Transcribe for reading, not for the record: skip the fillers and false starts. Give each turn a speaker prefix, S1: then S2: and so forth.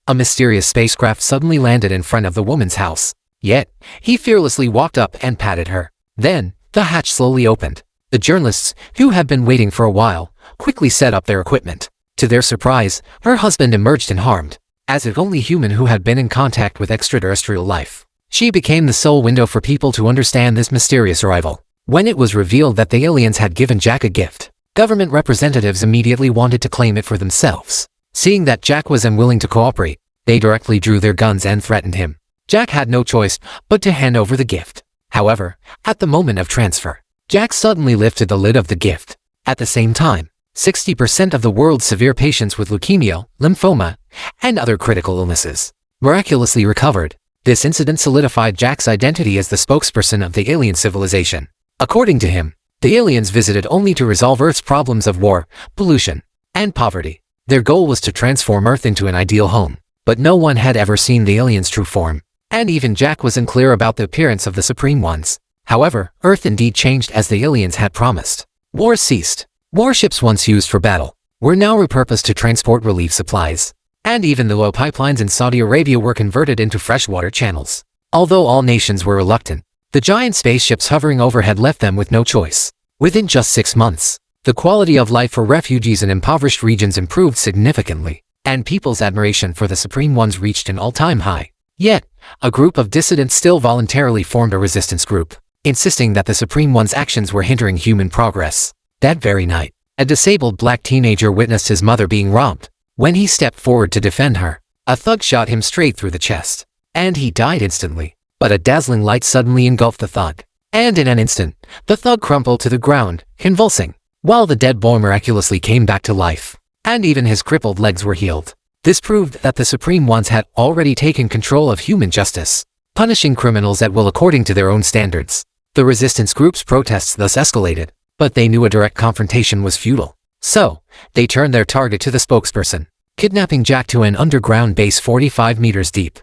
S1: A mysterious spacecraft suddenly landed in front of the woman's house. Yet, he fearlessly walked up and patted her. Then, the hatch slowly opened. The journalists, who had been waiting for a while, quickly set up their equipment. To their surprise, her husband emerged unharmed. As the only human who had been in contact with extraterrestrial life, she became the sole window for people to understand this mysterious arrival. When it was revealed that the aliens had given Jack a gift, government representatives immediately wanted to claim it for themselves. Seeing that Jack was unwilling to cooperate, they directly drew their guns and threatened him. Jack had no choice but to hand over the gift. However, at the moment of transfer, Jack suddenly lifted the lid of the gift. At the same time, 60% of the world's severe patients with leukemia, lymphoma, and other critical illnesses miraculously recovered. This incident solidified Jack's identity as the spokesperson of the alien civilization. According to him, the aliens visited only to resolve Earth's problems of war, pollution, and poverty. Their goal was to transform Earth into an ideal home. But no one had ever seen the aliens' true form, and even Jack was unclear about the appearance of the Supreme Ones. However, Earth indeed changed as the aliens had promised. Wars ceased. Warships once used for battle were now repurposed to transport relief supplies. And even the oil pipelines in Saudi Arabia were converted into freshwater channels. Although all nations were reluctant, the giant spaceships hovering overhead left them with no choice. Within just 6 months, the quality of life for refugees in impoverished regions improved significantly, and people's admiration for the Supreme Ones reached an all-time high. Yet, a group of dissidents still voluntarily formed a resistance group, insisting that the Supreme One's actions were hindering human progress. That very night, a disabled black teenager witnessed his mother being robbed. When he stepped forward to defend her, a thug shot him straight through the chest, and he died instantly. But a dazzling light suddenly engulfed the thug, and in an instant, the thug crumpled to the ground, convulsing, while the dead boy miraculously came back to life, and even his crippled legs were healed. This proved that the Supreme Ones had already taken control of human justice, punishing criminals at will according to their own standards. The resistance group's protests thus escalated, but they knew a direct confrontation was futile. So, they turned their target to the spokesperson, kidnapping Jack to an underground base 45 meters deep.